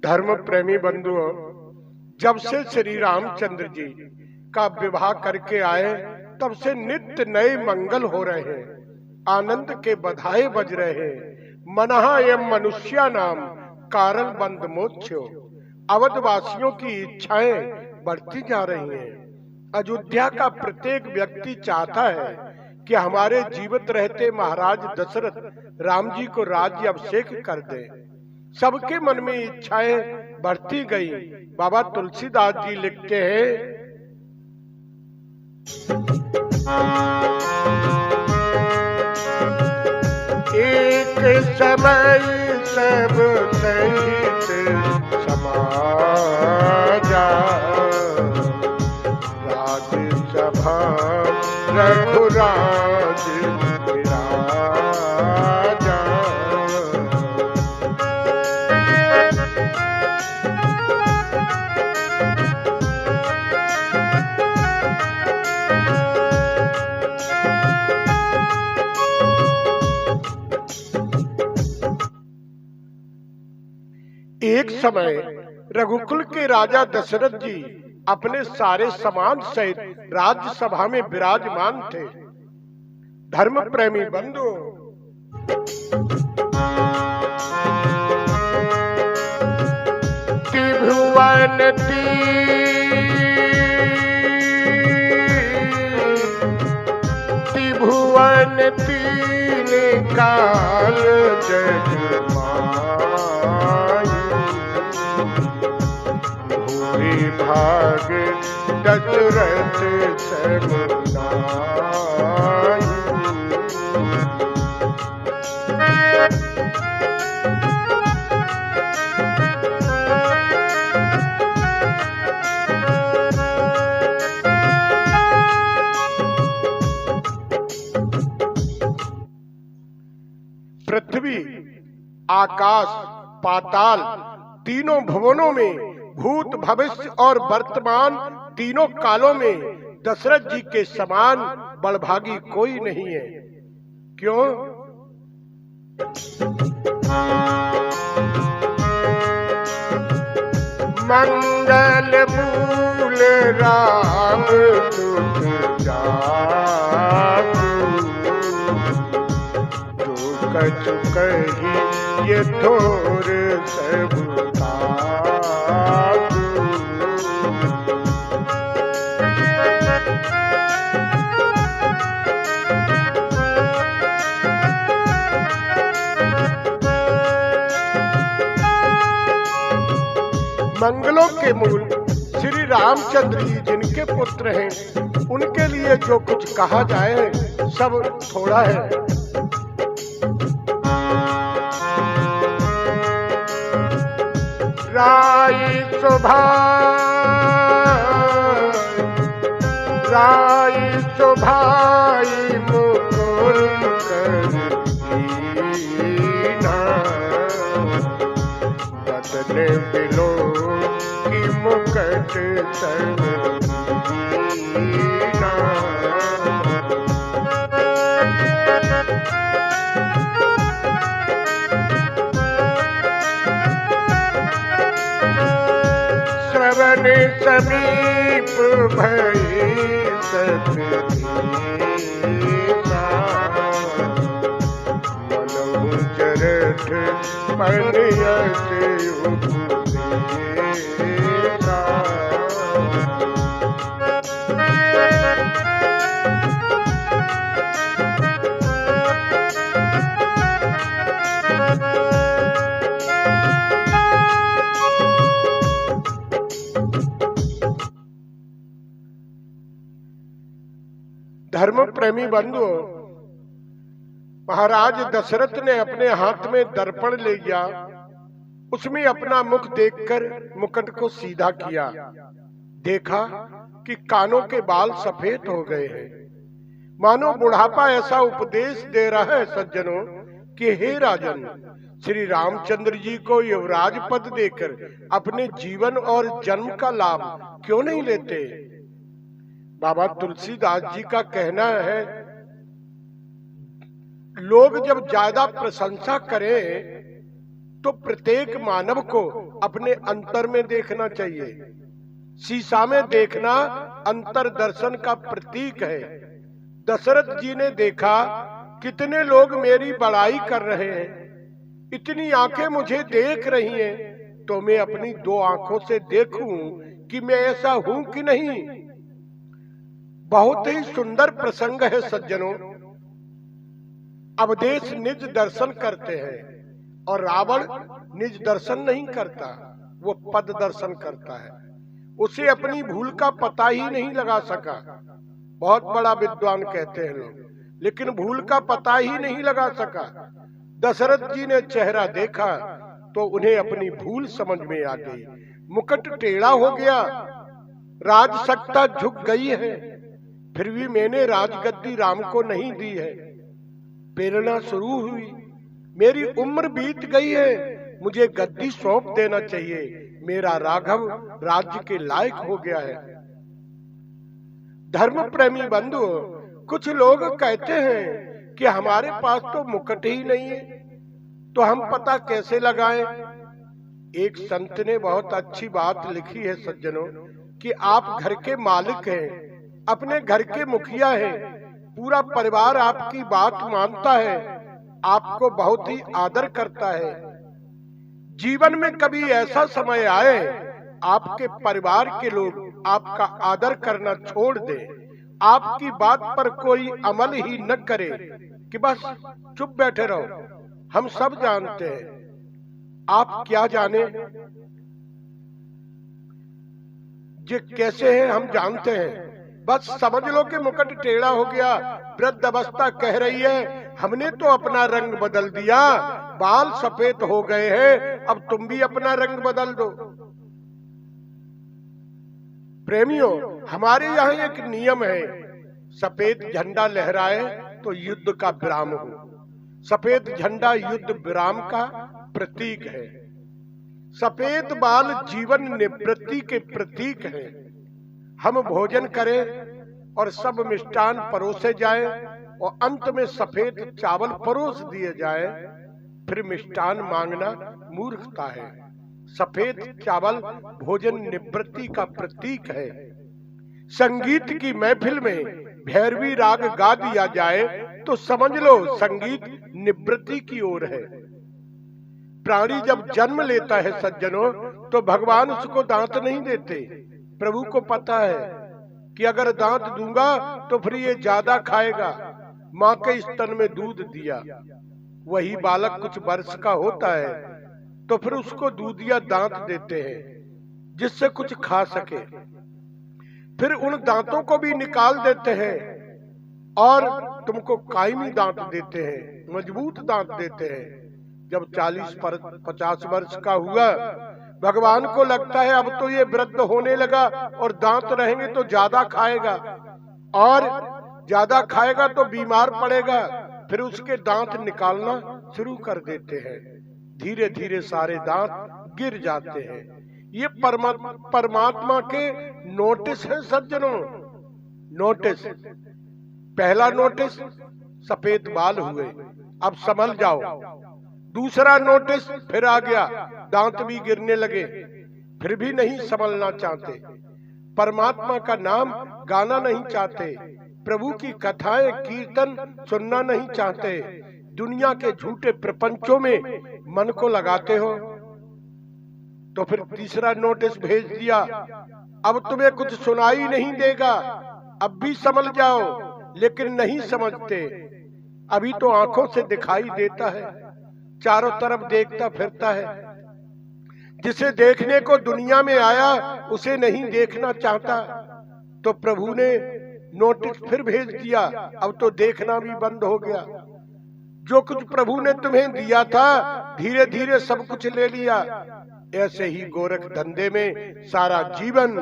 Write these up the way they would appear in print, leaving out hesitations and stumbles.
धर्म प्रेमी बंधुओं, जब से श्री रामचंद्र जी का विवाह करके आए तब से नित्य नए मंगल हो रहे हैं, आनंद के बधाई बज रहे हैं। मनहा एवं मनुष्या नाम कारण बंद मोक्षो। अवधवासियों की इच्छाएं बढ़ती जा रही हैं। अयोध्या का प्रत्येक व्यक्ति चाहता है कि हमारे जीवित रहते महाराज दशरथ राम जी को राज्य अभिषेक कर दें। सबके मन में इच्छाएं बढ़ती गई। बाबा तुलसीदास जी लिखते हैं, एक समय सब सहित समाजा, राज्यसभा रघुराज विराजा। एक समय रघुकुल के राजा दशरथ जी अपने सारे समाज सहित राज्यसभा में विराजमान थे। धर्म प्रेमी बंधु, त्रिभुवन तीन काल जगमाई, भाग दशरथ समुदाय। पृथ्वी, आकाश, पाताल तीनों भुवनों में, भूत, भविष्य और वर्तमान तीनों कालों में दशरथ जी के समान बड़भागी कोई नहीं है। क्यों? मंगल मूल राम दुख जातु, जो कछु कही ये थोर सबुता। मंगलों के मूल श्री रामचंद्र जी जिनके पुत्र हैं, उनके लिए जो कुछ कहा जाए सब थोड़ा है। राई सुभाई मुकुर करदीना, बदले बिलो की मुकट सरदीना। श्रवण समीप भई सतदीना, मनहु जरठ पनियत उपदेशा। धर्म प्रेमी बंधुओं, महाराज दशरथ ने अपने हाथ में दर्पण ले लिया, उसमें अपना मुख देखकर मुकुट को सीधा किया। देखा कि कानों के बाल सफेद हो गए हैं, मानो बुढ़ापा ऐसा उपदेश दे रहा है सज्जनों कि हे राजन, श्री रामचंद्र जी को युवराज पद देकर अपने जीवन और जन्म का लाभ क्यों नहीं लेते। बाबा तुलसीदास जी का कहना है, लोग जब ज्यादा प्रशंसा करें तो प्रत्येक मानव को अपने अंतर में देखना चाहिए। शीशा में देखना अंतर दर्शन का प्रतीक है। दशरथ जी ने देखा कितने लोग मेरी बड़ाई कर रहे हैं, इतनी आंखें मुझे देख रही हैं, तो मैं अपनी दो आंखों से देखूं कि मैं ऐसा हूं कि नहीं। बहुत ही सुंदर प्रसंग है सज्जनों। अवधेश निज दर्शन करते हैं और रावण निज दर्शन नहीं करता, वो पद दर्शन करता है। उसे अपनी भूल का पता ही नहीं लगा सका। बहुत बड़ा विद्वान कहते हैं लोग, लेकिन भूल का पता ही नहीं लगा सका। दशरथ जी ने चेहरा देखा तो उन्हें अपनी भूल समझ में आ गई। मुकुट टेढ़ा हो गया, राज सत्ता झुक गई है, फिर भी मैंने राजगद्दी राम को नहीं दी है। प्रेरणा शुरू हुई, मेरी उम्र बीत गई है, मुझे गद्दी सौंप देना चाहिए। मेरा राघव राज्य के लायक हो गया है। धर्म प्रेमी बंधु, कुछ लोग कहते हैं कि हमारे पास तो मुकुट ही नहीं है, तो हम पता कैसे लगाएं? एक संत ने बहुत अच्छी बात लिखी है सज्जनों, कि आप घर के मालिक हैं, अपने घर के मुखिया हैं, पूरा परिवार आपकी बात मानता है, आपको बहुत ही आदर करता है। जीवन में कभी ऐसा समय आए आपके परिवार के लोग आपका आदर करना छोड़ दे, आपकी बात पर कोई अमल ही न करे कि बस चुप बैठे रहो, हम सब जानते हैं। आप क्या जाने ये कैसे हैं, हम जानते हैं। बस समझ लो कि मुकुट टेढ़ा हो गया, वृद्ध अवस्था कह रही है हमने तो अपना रंग बदल दिया, बाल सफेद हो गए हैं, अब तुम भी अपना रंग बदल दो। प्रेमियों, हमारे यहाँ एक नियम है, सफेद झंडा लहराए तो युद्ध का विराम हो। सफेद झंडा युद्ध विराम का प्रतीक है। सफेद बाल जीवन निवृत्ति के प्रतीक है। हम भोजन करें और सब मिष्टान परोसे जाए और अंत में सफेद चावल परोस दिए जाए, फिर मिष्टान मांगना मूर्खता है। सफेद चावल भोजन निवृत्ति का प्रतीक है। संगीत की महफिल में भैरवी राग गा दिया जाए तो समझ लो संगीत निवृत्ति की ओर है। प्राणी जब जन्म लेता है सज्जनों, तो भगवान उसको दांत नहीं देते। प्रभु को पता है कि अगर दांत दूंगा तो फिर ये ज्यादा खाएगा। माँ के स्तन में दूध दिया, वही बालक कुछ वर्ष का होता है तो फिर उसको दूध या दांत देते हैं जिससे कुछ खा सके। फिर उन दांतों को भी निकाल देते हैं और तुमको कायमी दांत देते हैं, मजबूत दांत देते हैं। जब 40-50 वर्ष का हुआ, भगवान को लगता है अब तो ये वृद्ध होने लगा और दांत रहेंगे तो ज्यादा खाएगा, और ज्यादा खाएगा तो बीमार पड़ेगा। फिर उसके दांत निकालना शुरू कर देते हैं। धीरे धीरे सारे दांत गिर जाते हैं। ये परमात्मा के नोटिस है सज्जनों, नोटिस। पहला नोटिस सफेद बाल हुए, अब संभल जाओ। दूसरा नोटिस फिर आ गया, दांत भी गिरने लगे, फिर भी नहीं संभलना चाहते। परमात्मा का नाम गाना नहीं चाहते, प्रभु की कथाएं कीर्तन सुनना नहीं चाहते, दुनिया के झूठे प्रपंचों में मन को लगाते हो। तो फिर तीसरा नोटिस भेज दिया, अब तुम्हें कुछ सुनाई नहीं देगा, अब भी समझ जाओ। लेकिन नहीं समझते, अभी तो आंखों से दिखाई देता है, चारों तरफ देखता फिरता है। जिसे देखने को दुनिया में आया उसे नहीं देखना चाहता। तो प्रभु ने नोटिस फिर भेज दिया, अब तो देखना भी बंद हो गया। जो कुछ प्रभु ने तुम्हें दिया था धीरे धीरे सब कुछ ले लिया। ऐसे ही गोरख धंधे में सारा जीवन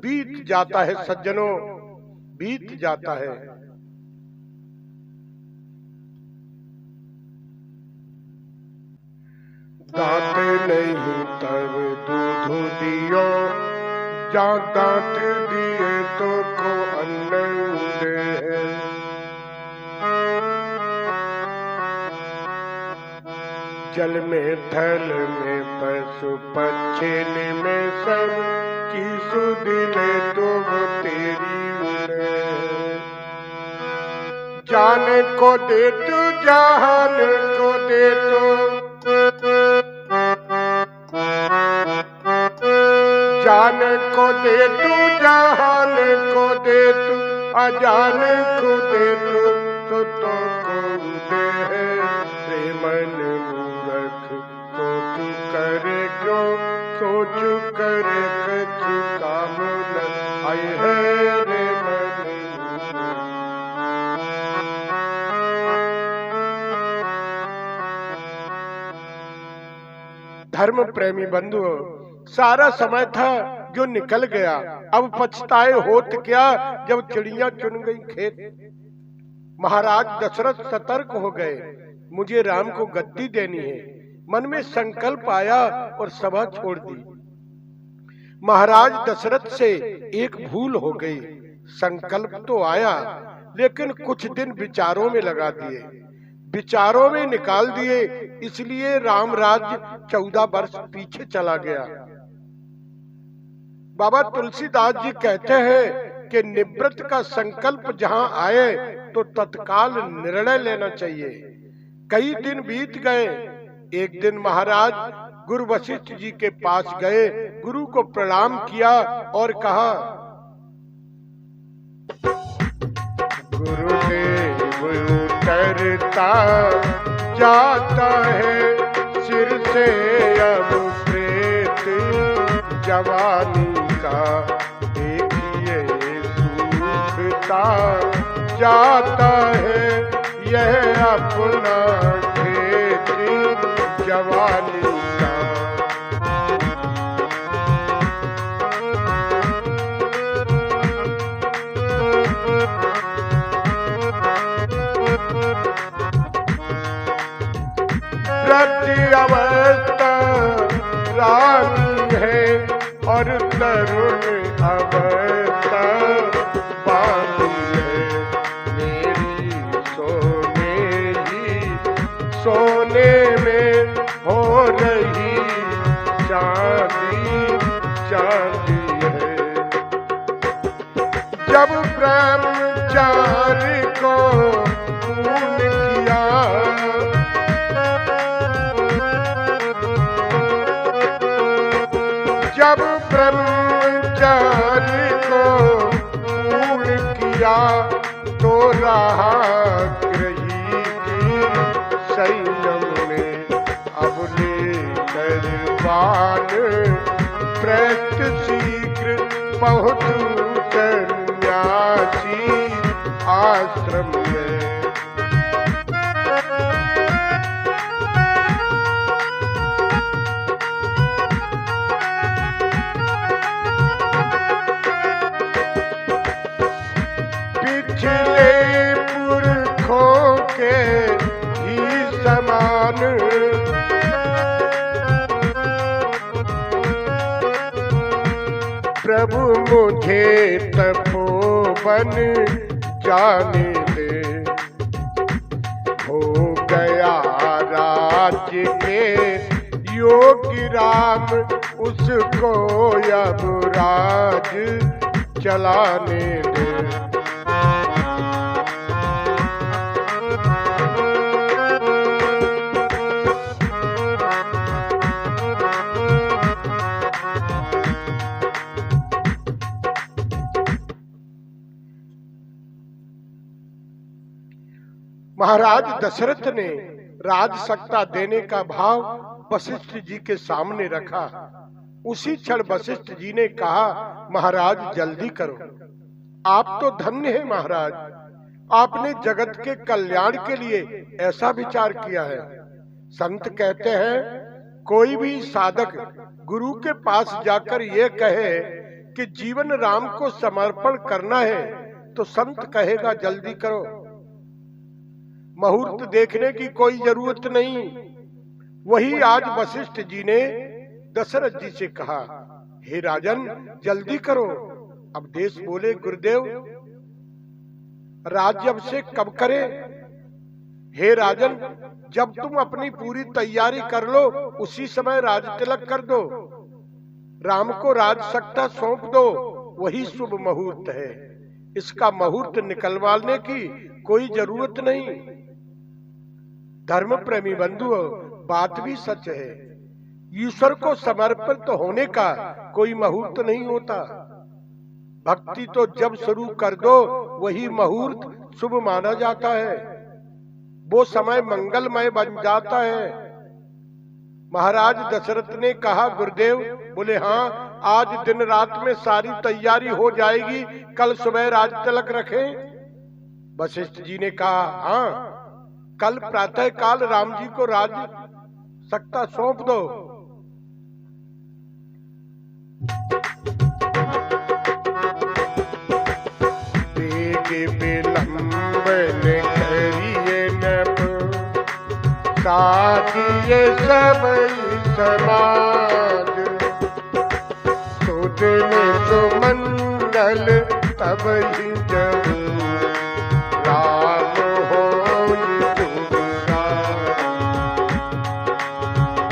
बीत जाता है सज्जनों, बीत जाता है। दांत नहीं तब दूध दियो, जा दांत दिए तो को अन्न दे। जल में थल में पशु पक्षी में सब की सुध ले तुम तेरी जान को दे तू जहान को दे तू जान को दे तू जहान को दे तू अजान को दे तू तो दे है रे मन मूर्ख सोच करे क्यों सोच करे कछु काम न आए है रे मन। धर्म प्रेमी बंधुओं, सारा समय था जो निकल गया, अब पछताए होत क्या जब चिड़िया चुन गई खेत। महाराज दशरथ सतर्क हो गए, मुझे राम को गद्दी देनी है। मन में संकल्प आया और सभा छोड़ दी। महाराज दशरथ से एक भूल हो गई। संकल्प तो आया लेकिन कुछ दिन विचारों में लगा दिए, विचारों में निकाल दिए, इसलिए राम राज्य 14 वर्ष पीछे चला गया। बाबा तुलसीदास जी कहते हैं कि निवृत्त का संकल्प जहां आए तो तत्काल निर्णय लेना चाहिए। कई दिन बीत गए। एक दिन महाराज गुरु वशिष्ठ जी के पास गए, गुरु को प्रणाम किया और कहा, गुरुदेव उतरता जाता है सिर से अब प्रेत जवानी का, देखिए सूखता जाता है यह अपना खेत जवानी का। प्रति अवस्था रानी है और तरुण अवस्था बानी है, मेरी सोने में हो रही चांदी चांदी है। जब ब्रह्मचारी को खून किया, जब ब्रह्मचारी को खून किया तो रहा ग्रही की संयम में, अब लेकर बाण प्रत शीघ्र पहुँचू सन्यासी आश्रम में। पिछले पुरखों के ही समान प्रभु मुझे तपोवन जाने दे, हो गया राज्य के योगी राम उसको अब राज चलाने दे। महाराज दशरथ ने राज सत्ता देने का भाव वशिष्ठ जी के सामने रखा। उसी क्षण वशिष्ठ जी ने कहा, महाराज जल्दी करो, आप तो धन्य हैं महाराज, आपने जगत के कल्याण के लिए ऐसा विचार किया है। संत कहते हैं, कोई भी साधक गुरु के पास जाकर ये कहे कि जीवन राम को समर्पण करना है तो संत कहेगा जल्दी करो, मुहूर्त देखने की कोई जरूरत नहीं। वही आज वशिष्ठ जी ने दशरथ जी से कहा, हे राजन जल्दी करो। अब देश बोले, गुरुदेव राज्य अब से कब करे, हे राजन, जब तुम अपनी पूरी तैयारी कर लो उसी समय राज तिलक कर दो। राम को राज सत्ता सौंप दो, वही शुभ मुहूर्त है। इसका मुहूर्त निकलवाने की कोई जरूरत नहीं। धर्म प्रेमी बंधुओं, बात भी सच है। ईश्वर को समर्पित होने का कोई मुहूर्त नहीं होता। भक्ति तो जब शुरू कर दो वही मुहूर्त शुभ माना जाता है, वो समय मंगलमय बन जाता है। महाराज दशरथ ने कहा, गुरुदेव। बोले, हाँ, आज दिन रात में सारी तैयारी हो जाएगी, कल सुबह राज तिलक रखें। वशिष्ठ जी ने कहा, हाँ, कल प्रातः काल राम जी को राज सत्ता सौंप दो। साथिये सब समाज, सुदिन सुमंगल तब ही जब राम होई जुगराज,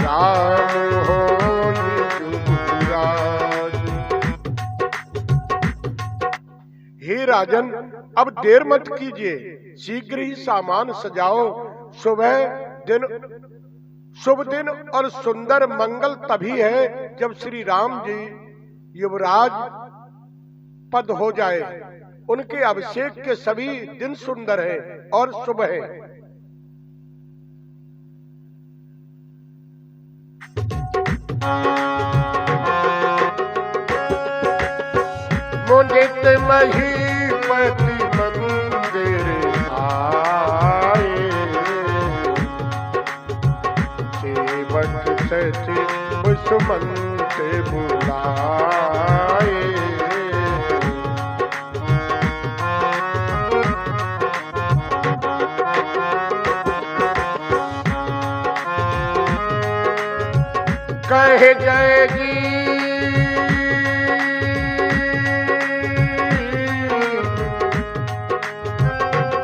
राम होई जुगराज। हे राजन, अब देर मत कीजिए, शीघ्र ही सामान सजाओ। शुभ दिन और सुंदर मंगल तभी है जब श्री राम जी युवराज पद हो जाए। उनके अभिषेक के सभी दिन सुंदर हैं और शुभ हैं। मुदित महीपति मंदिर आए, सेवक सचिव सुमंत बुलाए। कहे जय जी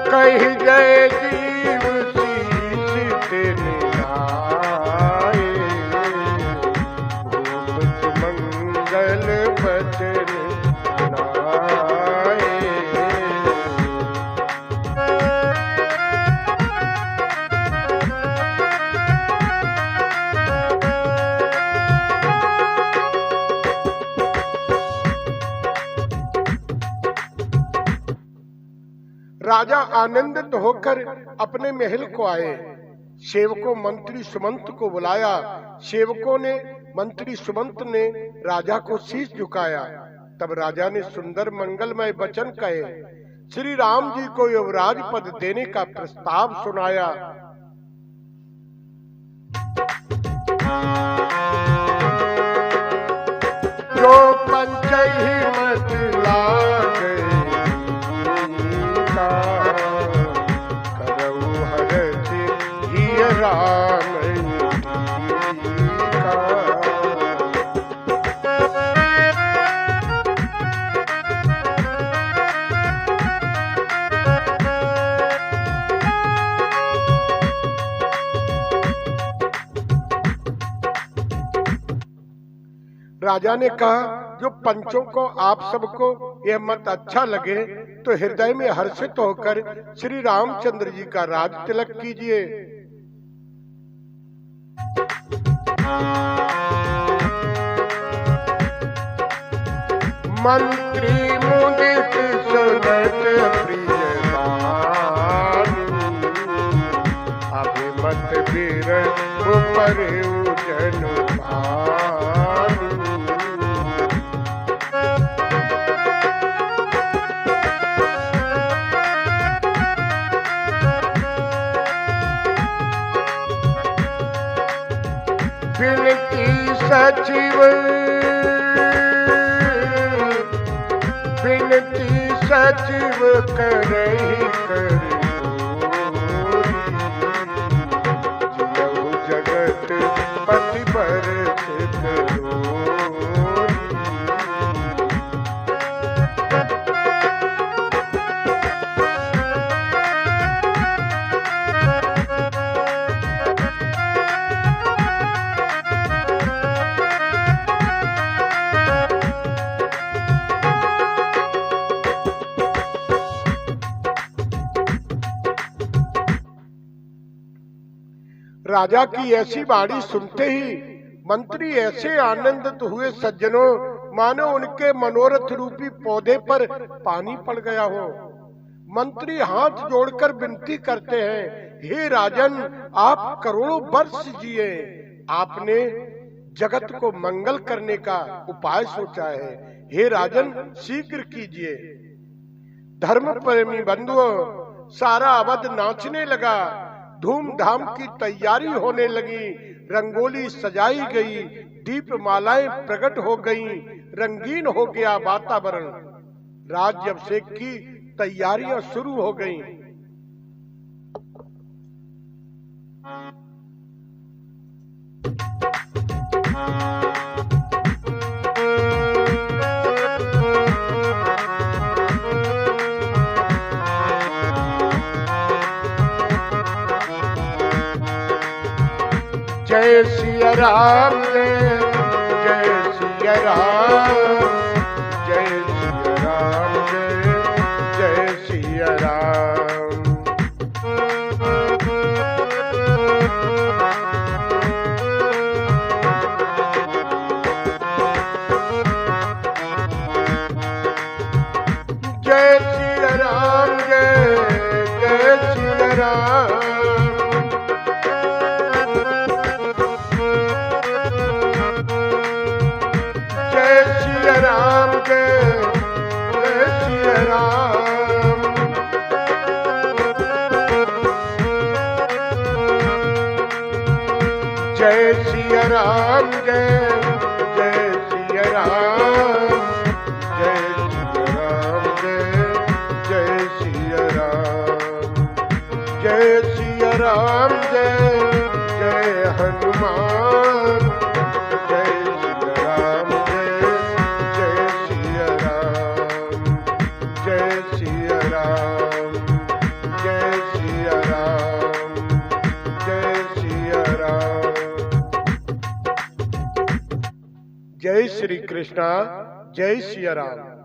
कही जय जीव शीश निभाए, भूप मंगल बचन सुनाए। राजा आनंदित होकर अपने महल को आए। सेवकों मंत्री सुमंत को बुलाया। सेवकों ने मंत्री सुमंत ने राजा को शीश झुकाया। तब राजा ने सुंदर मंगलमय वचन कहे, श्री राम जी को युवराज पद देने का प्रस्ताव सुनाया। जो पंचही मत लागे, करऊ हरष हिय राम का। राजा ने कहा, जो पंचों को आप सबको यह मत अच्छा लगे तो हृदय में हर्षित होकर श्री रामचंद्र जी का राज तिलक कीजिए। मंत्री मुदित सुनत प्रियदानी, अभिमत वीर ऊपर उजन पानी। विनती सचिव करहि कर जियऊ जगत पति बरसित रोरी। राजा की ऐसी वाणी सुनते ही मंत्री ऐसे आनंदित हुए सज्जनों, मानो उनके मनोरथ रूपी पौधे पर पानी पड़ गया हो। मंत्री हाथ जोड़कर विनती करते हैं, हे राजन, आप करोड़ों वर्ष जिए, आपने जगत को मंगल करने का उपाय सोचा है, हे राजन शीघ्र कीजिए। धर्म प्रेमी बंधुओं, सारा अवध नाचने लगा, धूमधाम की तैयारी होने लगी, रंगोली सजाई गई, दीपमालाएं प्रकट हो गईं, रंगीन हो गया वातावरण। राज्याभिषेक की तैयारियां शुरू हो गईं। जय सिया राम, जय सिया राम, जय सिया राम, जय सिया राम। जय सिया राम, जय सिया राम। राम जय सिया राम। जय सिया राम, जय सिया राम, जय सिया राम, जय सिया राम। जय सिया राम, जय हनुमान, जय जय श्री कृष्णा, जय सिया राम।